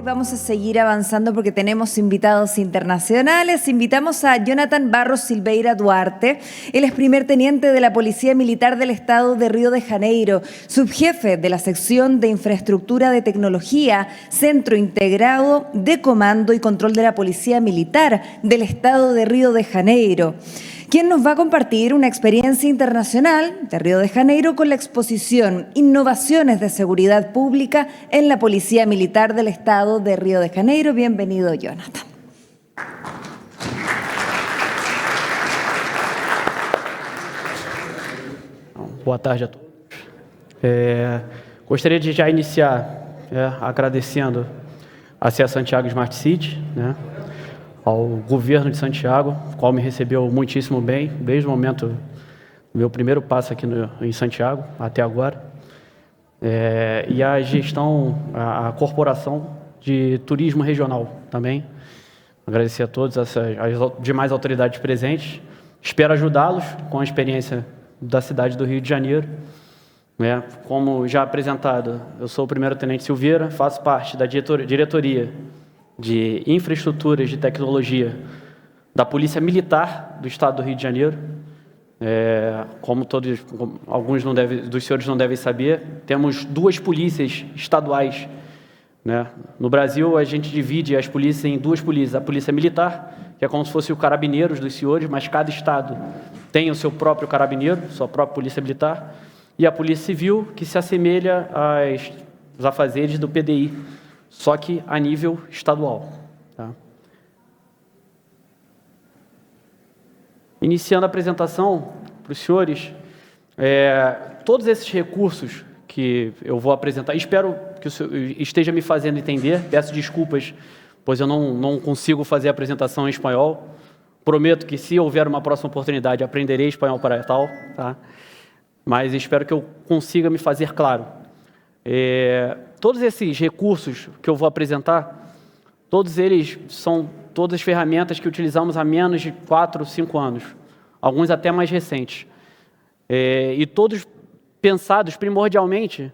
Vamos a seguir avanzando porque tenemos invitados internacionales. Invitamos a Jonathan Barros Silveira Duarte. Él es primer teniente de la Policía Militar del Estado de Río de Janeiro, subjefe de la sección de Infraestructura de Tecnología, Centro Integrado de Comando y Control de la Policía Militar del Estado de Río de Janeiro, quien nos va a compartir una experiencia internacional de Río de Janeiro con la exposición Innovaciones de Seguridad Pública en la Policía Militar del Estado de Río de Janeiro. Bienvenido, Jonathan. Boa tarde a todos. Gostaria de já iniciar agradecendo a CEA Santiago Smart City, ao governo de Santiago, o qual me recebeu muitíssimo bem, desde o momento do meu primeiro passo aqui em Santiago, até agora, e a gestão, a Corporação de Turismo Regional também. Agradecer a todos as demais autoridades presentes. Espero ajudá-los com a experiência da cidade do Rio de Janeiro. Como já apresentado, eu sou o primeiro-tenente Silveira, faço parte da diretoria de Infraestruturas de Tecnologia da Polícia Militar do Estado do Rio de Janeiro. Como alguns dos senhores não devem saber, temos duas polícias estaduais. No Brasil, a gente divide as polícias em duas polícias. A Polícia Militar, que é como se fosse o Carabineiros dos senhores, mas cada estado tem o seu próprio Carabineiro, sua própria Polícia Militar, e a Polícia Civil, que se assemelha aos afazeres do PDI, só que a nível estadual. Iniciando a apresentação para os senhores, todos esses recursos que eu vou apresentar, espero que o senhor esteja me fazendo entender, peço desculpas, pois eu não consigo fazer a apresentação em espanhol, prometo que se houver uma próxima oportunidade, aprenderei espanhol para tal, mas espero que eu consiga me fazer claro. Todos esses recursos que eu vou apresentar, todos eles são todas ferramentas que utilizamos há menos de 4 ou 5 anos, alguns até mais recentes, e todos pensados primordialmente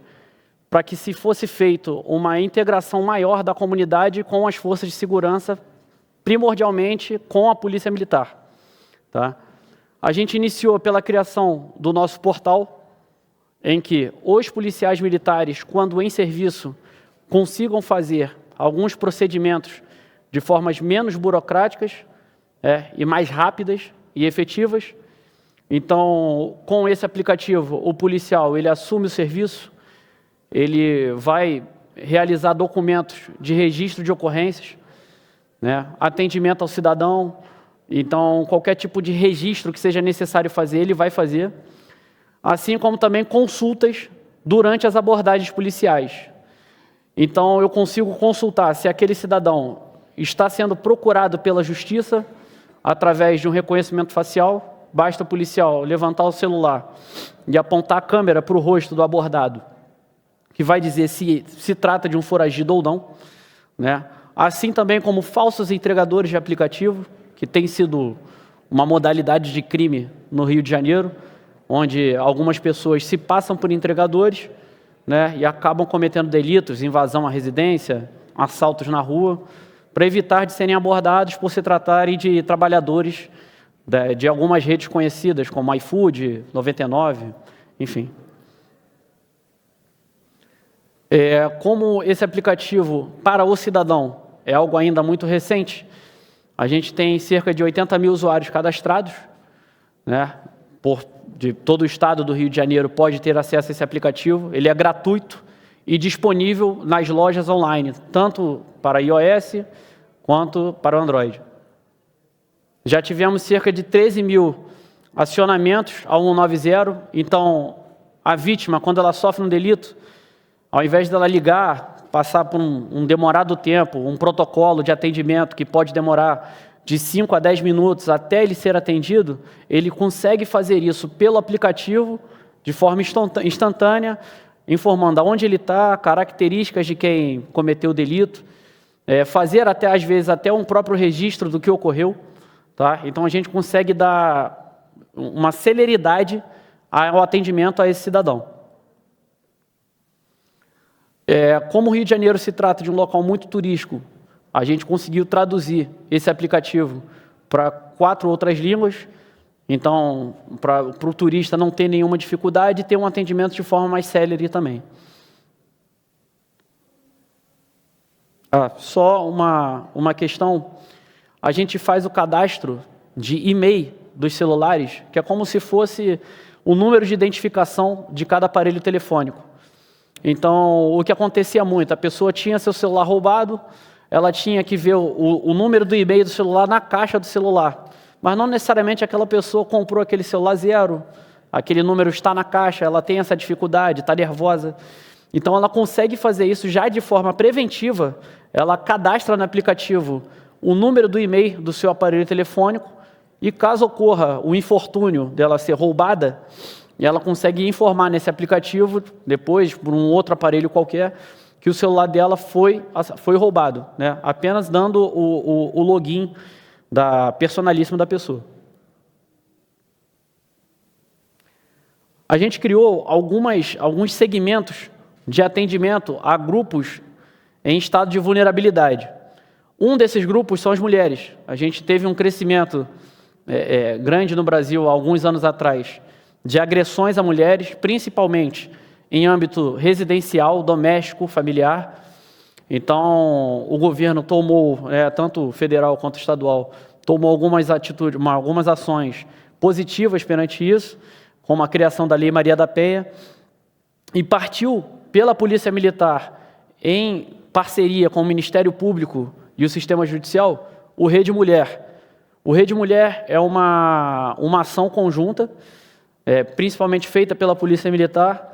para que se fosse feito uma integração maior da comunidade com as forças de segurança, primordialmente com a Polícia Militar. A gente iniciou pela criação do nosso portal, em que os policiais militares, quando em serviço, consigam fazer alguns procedimentos de formas menos burocráticas e mais rápidas e efetivas. Então, com esse aplicativo, o policial ele assume o serviço, ele vai realizar documentos de registro de ocorrências, atendimento ao cidadão. Então, qualquer tipo de registro que seja necessário fazer, ele vai fazer. Assim como também consultas durante as abordagens policiais. Então, eu consigo consultar se aquele cidadão está sendo procurado pela justiça através de um reconhecimento facial. Basta o policial levantar o celular e apontar a câmera para o rosto do abordado, que vai dizer se se trata de um foragido ou não. Assim também como falsos entregadores de aplicativo, que tem sido uma modalidade de crime no Rio de Janeiro, onde algumas pessoas se passam por entregadores e acabam cometendo delitos, invasão à residência, assaltos na rua, para evitar de serem abordados por se tratarem de trabalhadores de algumas redes conhecidas, como iFood, 99, enfim. Como esse aplicativo para o cidadão é algo ainda muito recente, a gente tem cerca de 80 mil usuários cadastrados, de todo o estado do Rio de Janeiro pode ter acesso a esse aplicativo. Ele é gratuito e disponível nas lojas online, tanto para iOS quanto para o Android. Já tivemos cerca de 13 mil acionamentos ao 190, então a vítima, quando ela sofre um delito, ao invés dela ligar, passar por um demorado tempo, um protocolo de atendimento que pode demorar de 5 a 10 minutos até ele ser atendido, ele consegue fazer isso pelo aplicativo, de forma instantânea, informando aonde ele está, características de quem cometeu o delito, fazer às vezes até um próprio registro do que ocorreu. Então a gente consegue dar uma celeridade ao atendimento a esse cidadão. Como o Rio de Janeiro se trata de um local muito turístico, a gente conseguiu traduzir esse aplicativo para 4 outras línguas. Então, para o turista não ter nenhuma dificuldade e ter um atendimento de forma mais célere também. Só uma questão, a gente faz o cadastro de e-mail dos celulares, que é como se fosse o número de identificação de cada aparelho telefônico. Então, o que acontecia muito, a pessoa tinha seu celular roubado, ela tinha que ver o número do e-mail do celular na caixa do celular, mas não necessariamente aquela pessoa comprou aquele celular zero, aquele número está na caixa, ela tem essa dificuldade, está nervosa. Então, ela consegue fazer isso já de forma preventiva, ela cadastra no aplicativo o número do e-mail do seu aparelho telefônico e caso ocorra o infortúnio dela ser roubada, ela consegue informar nesse aplicativo, depois, por um outro aparelho qualquer, que o celular dela foi roubado, né? Apenas dando o login personalíssimo da pessoa. A gente criou alguns segmentos de atendimento a grupos em estado de vulnerabilidade. Um desses grupos são as mulheres. A gente teve um crescimento grande no Brasil, há alguns anos atrás, de agressões a mulheres, principalmente em âmbito residencial, doméstico, familiar. Então, o governo tomou, tanto federal quanto estadual, tomou algumas ações positivas perante isso, como a criação da Lei Maria da Penha, e partiu pela Polícia Militar, em parceria com o Ministério Público e o Sistema Judicial, o Rede Mulher. O Rede Mulher é uma ação conjunta, principalmente feita pela Polícia Militar,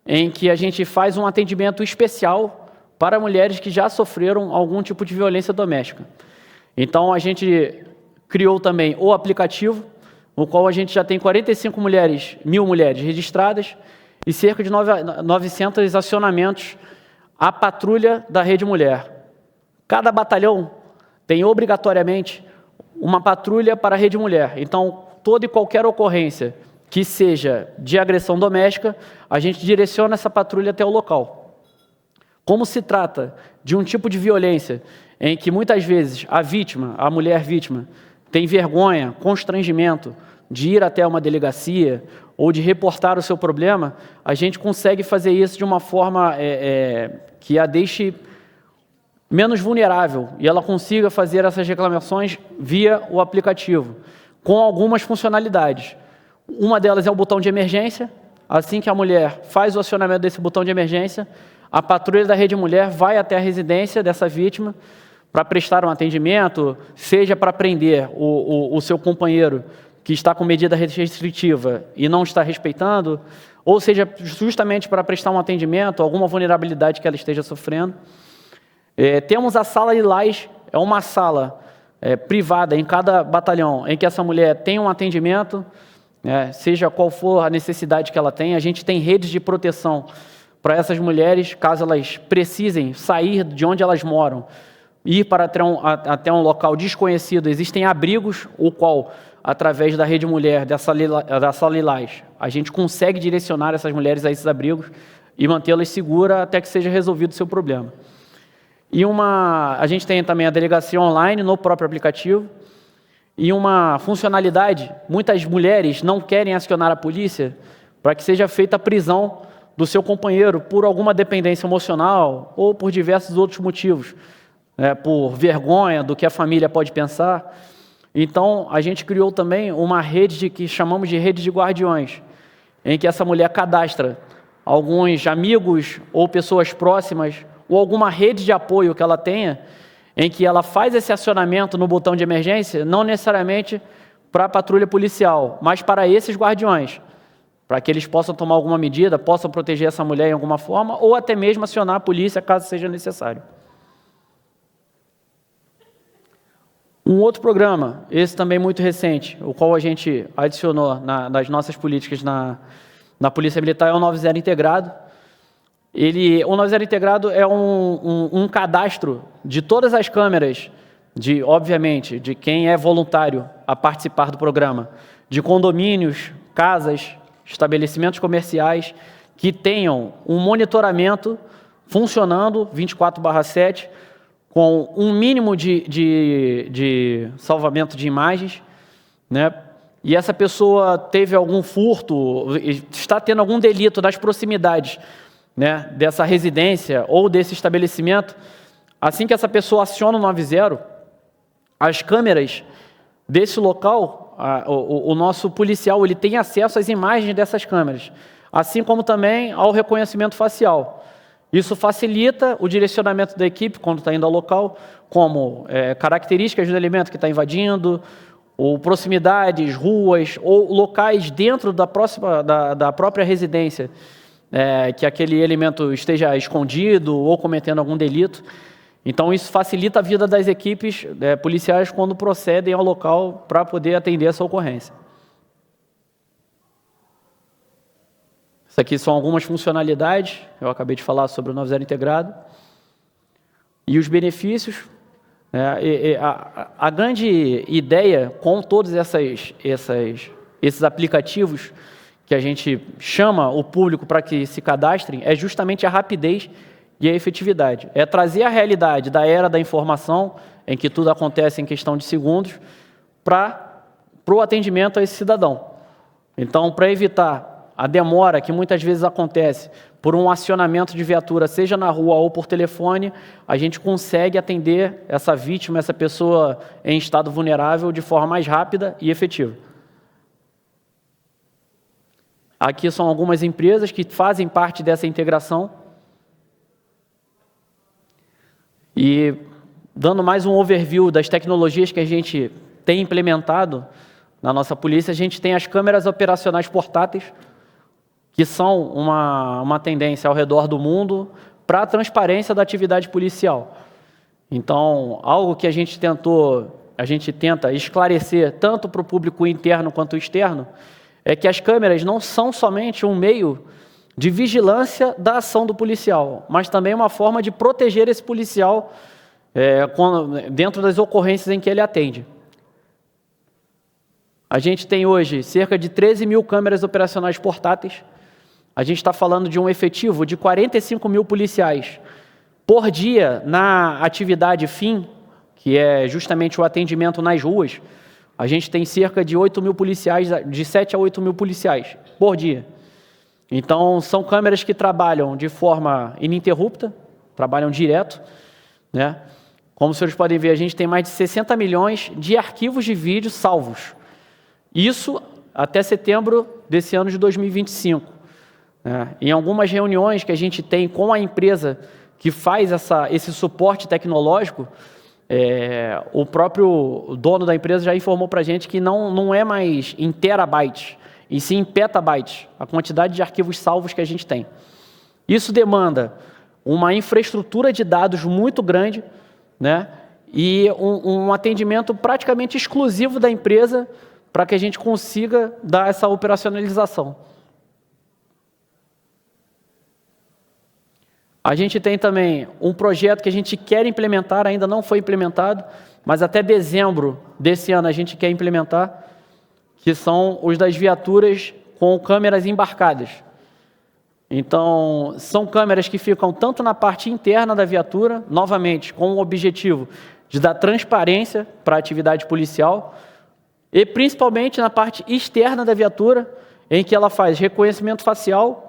em que a gente faz um atendimento especial para mulheres que já sofreram algum tipo de violência doméstica. Então, a gente criou também o aplicativo, no qual a gente já tem 45.000 mulheres registradas e cerca de 900 acionamentos à patrulha da Rede Mulher. Cada batalhão tem obrigatoriamente uma patrulha para a Rede Mulher. Então, toda e qualquer ocorrência que seja de agressão doméstica, a gente direciona essa patrulha até o local. Como se trata de um tipo de violência em que muitas vezes a mulher vítima, tem vergonha, constrangimento de ir até uma delegacia ou de reportar o seu problema, a gente consegue fazer isso de uma forma que a deixe menos vulnerável e ela consiga fazer essas reclamações via o aplicativo, com algumas funcionalidades. Uma delas é o botão de emergência. Assim que a mulher faz o acionamento desse botão de emergência, a patrulha da Rede Mulher vai até a residência dessa vítima para prestar um atendimento, seja para prender o seu companheiro que está com medida restritiva e não está respeitando, ou seja, justamente para prestar um atendimento, alguma vulnerabilidade que ela esteja sofrendo. Temos a Sala Lilás, é uma sala privada em cada batalhão, em que essa mulher tem um atendimento, seja qual for a necessidade que ela tem. A gente tem redes de proteção para essas mulheres, caso elas precisem sair de onde elas moram, ir para até um local desconhecido. Existem abrigos, o qual, através da Rede Mulher, da Sala Lilás, a gente consegue direcionar essas mulheres a esses abrigos e mantê-las seguras até que seja resolvido o seu problema. E a gente tem também a delegacia online no próprio aplicativo. E uma funcionalidade, muitas mulheres não querem acionar a polícia para que seja feita a prisão do seu companheiro por alguma dependência emocional ou por diversos outros motivos, por vergonha do que a família pode pensar. Então, a gente criou também uma rede que chamamos de rede de guardiões, em que essa mulher cadastra alguns amigos ou pessoas próximas ou alguma rede de apoio que ela tenha, em que ela faz esse acionamento no botão de emergência, não necessariamente para a patrulha policial, mas para esses guardiões, para que eles possam tomar alguma medida, possam proteger essa mulher em alguma forma, ou até mesmo acionar a polícia, caso seja necessário. Um outro programa, esse também muito recente, o qual a gente adicionou nas nossas políticas na Polícia Militar, é o 90 Integrado. O 90 Integrado é um cadastro de todas as câmeras, obviamente, de quem é voluntário a participar do programa, de condomínios, casas, estabelecimentos comerciais, que tenham um monitoramento funcionando 24/7, com um mínimo de salvamento de imagens, né? E essa pessoa teve algum furto, está tendo algum delito nas proximidades, né, dessa residência ou desse estabelecimento, assim que essa pessoa aciona o 90, as câmeras desse local, o nosso policial ele tem acesso às imagens dessas câmeras, assim como também ao reconhecimento facial. Isso facilita o direcionamento da equipe quando está indo ao local, como características do elemento que está invadindo, ou proximidades, ruas, ou locais dentro da própria residência, que aquele elemento esteja escondido ou cometendo algum delito. Então, isso facilita a vida das equipes policiais quando procedem ao local para poder atender essa ocorrência. Isso aqui são algumas funcionalidades, eu acabei de falar sobre o 90 integrado. E os benefícios, a grande ideia com todos esses aplicativos que a gente chama o público para que se cadastrem é justamente a rapidez e a efetividade. É trazer a realidade da era da informação, em que tudo acontece em questão de segundos, para o atendimento a esse cidadão. Então, para evitar a demora que muitas vezes acontece por um acionamento de viatura, seja na rua ou por telefone, a gente consegue atender essa vítima, essa pessoa em estado vulnerável, de forma mais rápida e efetiva. Aqui são algumas empresas que fazem parte dessa integração. E dando mais um overview das tecnologias que a gente tem implementado na nossa polícia, a gente tem as câmeras operacionais portáteis, que são uma tendência ao redor do mundo para a transparência da atividade policial. Então, algo que a gente tenta esclarecer tanto para o público interno quanto externo, é que as câmeras não são somente um meio de vigilância da ação do policial, mas também uma forma de proteger esse policial dentro das ocorrências em que ele atende. A gente tem hoje cerca de 13 mil câmeras operacionais portáteis. A gente está falando de um efetivo de 45 mil policiais por dia na atividade fim, que é justamente o atendimento nas ruas. A gente tem cerca de 8 mil policiais, de 7 a 8 mil policiais por dia. Então, são câmeras que trabalham de forma ininterrupta, trabalham direto, né? Como os senhores podem ver, a gente tem mais de 60 milhões de arquivos de vídeo salvos. Isso até setembro desse ano de 2025. Em algumas reuniões que a gente tem com a empresa que faz esse suporte tecnológico, o próprio dono da empresa já informou para a gente que não é mais em terabytes, e sim em petabytes, a quantidade de arquivos salvos que a gente tem. Isso demanda uma infraestrutura de dados muito grande, né? E um atendimento praticamente exclusivo da empresa para que a gente consiga dar essa operacionalização. A gente tem também um projeto que a gente quer implementar, ainda não foi implementado, mas até dezembro desse ano a gente quer implementar, que são os das viaturas com câmeras embarcadas. Então, são câmeras que ficam tanto na parte interna da viatura, novamente, com o objetivo de dar transparência para a atividade policial, e principalmente na parte externa da viatura, em que ela faz reconhecimento facial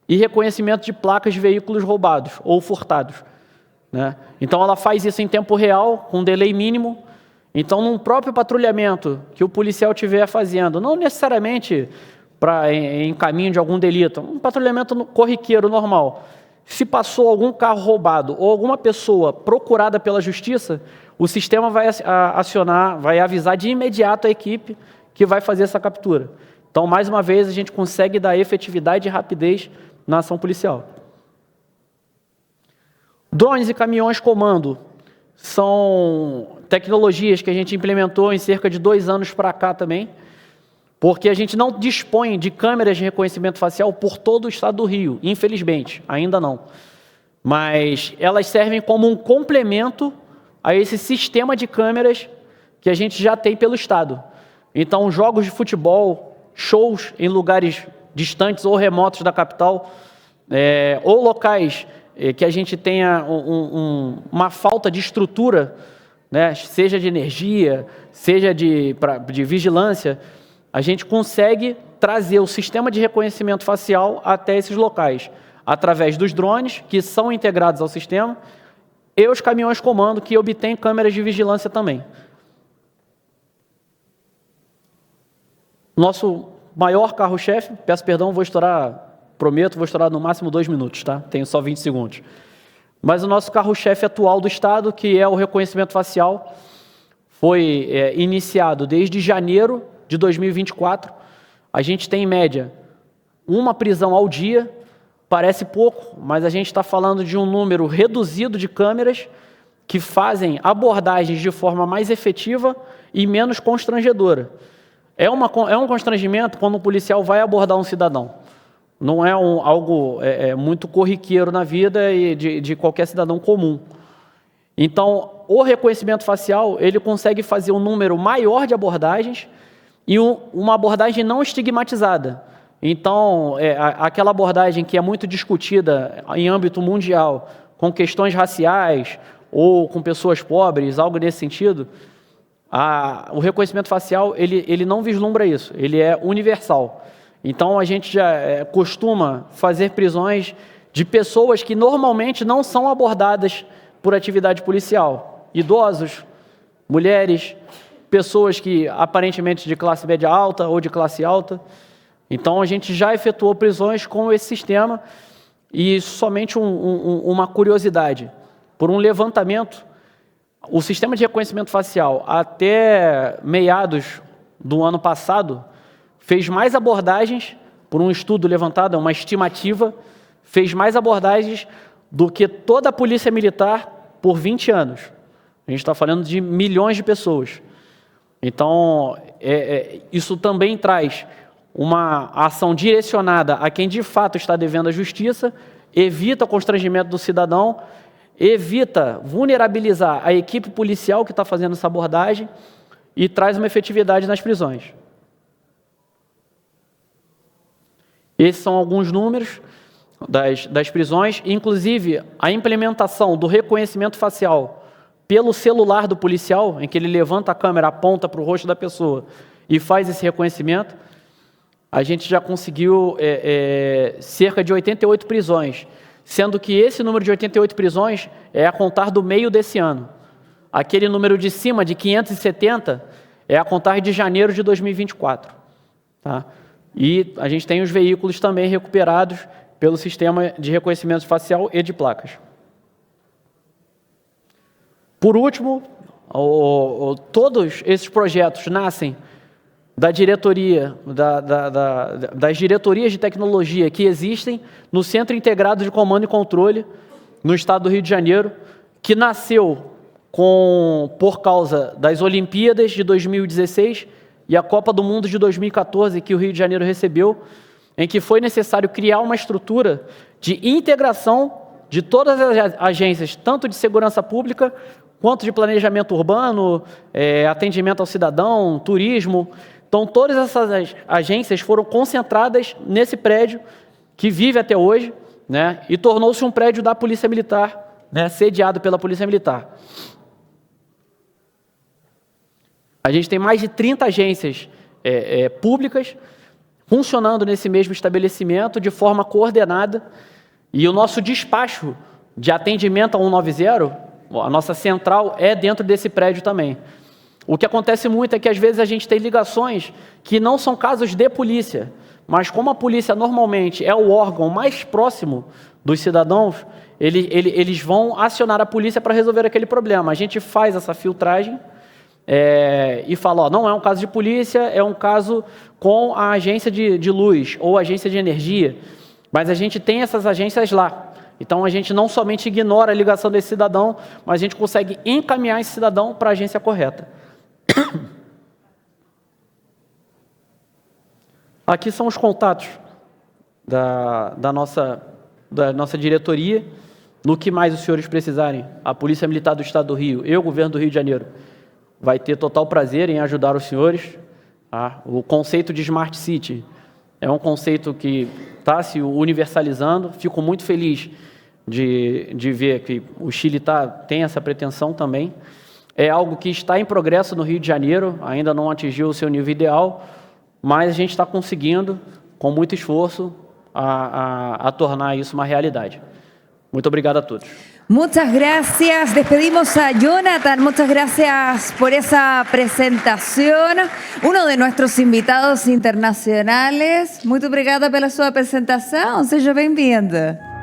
e reconhecimento de placas de veículos roubados ou furtados, né? Então, ela faz isso em tempo real, com delay mínimo. Então, num próprio patrulhamento que o policial estiver fazendo, não necessariamente em caminho de algum delito, um patrulhamento corriqueiro normal, se passou algum carro roubado ou alguma pessoa procurada pela justiça, o sistema vai acionar, vai avisar de imediato a equipe que vai fazer essa captura. Então, mais uma vez, a gente consegue dar efetividade e rapidez na ação policial. Drones e caminhões comando são tecnologias que a gente implementou em cerca de 2 anos para cá também, porque a gente não dispõe de câmeras de reconhecimento facial por todo o estado do Rio, infelizmente, ainda não. Mas elas servem como um complemento a esse sistema de câmeras que a gente já tem pelo estado. Então, jogos de futebol, shows em lugares distantes ou remotos da capital, ou locais que a gente tenha uma falta de estrutura, né, seja de energia, seja de vigilância, a gente consegue trazer o sistema de reconhecimento facial até esses locais, através dos drones, que são integrados ao sistema, e os caminhões comando, que obtêm câmeras de vigilância também. Nosso maior carro-chefe, peço perdão, prometo, vou estourar no máximo 2 minutos, tá? Tenho só 20 segundos. Mas o nosso carro-chefe atual do Estado, que é o reconhecimento facial, foi iniciado desde janeiro de 2024. A gente tem, em média, 1 prisão ao dia. Parece pouco, mas a gente está falando de um número reduzido de câmeras que fazem abordagens de forma mais efetiva e menos constrangedora. É um constrangimento quando um policial vai abordar um cidadão. Não é algo muito corriqueiro na vida e de qualquer cidadão comum. Então, o reconhecimento facial, ele consegue fazer um número maior de abordagens e uma abordagem não estigmatizada. Então, aquela abordagem que é muito discutida em âmbito mundial, com questões raciais ou com pessoas pobres, algo nesse sentido, o reconhecimento facial, ele não vislumbra isso, ele é universal. Então, a gente já costuma fazer prisões de pessoas que normalmente não são abordadas por atividade policial. Idosos, mulheres, pessoas que aparentemente de classe média alta ou de classe alta. Então, a gente já efetuou prisões com esse sistema e somente uma curiosidade. Por um levantamento, o sistema de reconhecimento facial, até meados do ano passado, fez mais abordagens, por um estudo levantado, uma estimativa, fez mais abordagens do que toda a polícia militar por 20 anos. A gente está falando de milhões de pessoas. Então, isso também traz uma ação direcionada a quem de fato está devendo a justiça, evita o constrangimento do cidadão, evita vulnerabilizar a equipe policial que está fazendo essa abordagem e traz uma efetividade nas prisões. Esses são alguns números das prisões, inclusive a implementação do reconhecimento facial pelo celular do policial, em que ele levanta a câmera, aponta para o rosto da pessoa e faz esse reconhecimento. A gente já conseguiu cerca de 88 prisões, sendo que esse número de 88 prisões é a contar do meio desse ano. Aquele número de cima, de 570, é a contar de janeiro de 2024. Tá? E a gente tem os veículos também recuperados pelo sistema de reconhecimento facial e de placas. Por último, todos esses projetos nascem da diretoria, das diretorias de tecnologia que existem no Centro Integrado de Comando e Controle, no estado do Rio de Janeiro, que nasceu por causa das Olimpíadas de 2016 e a Copa do Mundo de 2014, que o Rio de Janeiro recebeu, em que foi necessário criar uma estrutura de integração de todas as agências, tanto de segurança pública, quanto de planejamento urbano, atendimento ao cidadão, turismo. Então, todas essas agências foram concentradas nesse prédio, que vive até hoje, né, e tornou-se um prédio da Polícia Militar, né, sediado pela Polícia Militar. A gente tem mais de 30 agências públicas funcionando nesse mesmo estabelecimento de forma coordenada, e o nosso despacho de atendimento a 190, a nossa central, é dentro desse prédio também. O que acontece muito é que, às vezes, a gente tem ligações que não são casos de polícia, mas como a polícia normalmente é o órgão mais próximo dos cidadãos, eles vão acionar a polícia para resolver aquele problema. A gente faz essa filtragem e fala, ó, não é um caso de polícia, é um caso com a agência de luz ou agência de energia, mas a gente tem essas agências lá. Então, a gente não somente ignora a ligação desse cidadão, mas a gente consegue encaminhar esse cidadão para a agência correta. Aqui são os contatos da nossa diretoria. No que mais os senhores precisarem, a Polícia Militar do Estado do Rio, eu, Governo do Rio de Janeiro, vai ter total prazer em ajudar os senhores. Tá? O conceito de Smart City é um conceito que está se universalizando. Fico muito feliz de ver que o Chile tem essa pretensão também. É algo que está em progresso no Rio de Janeiro, ainda não atingiu o seu nível ideal, mas a gente está conseguindo, com muito esforço, a tornar isso uma realidade. Muito obrigado a todos. Muchas gracias. Despedimos a Jonathan. Muchas gracias por esa presentación. Uno de nuestros invitados internacionales. Muito obrigada pela sua apresentação. Seja bem-vindo.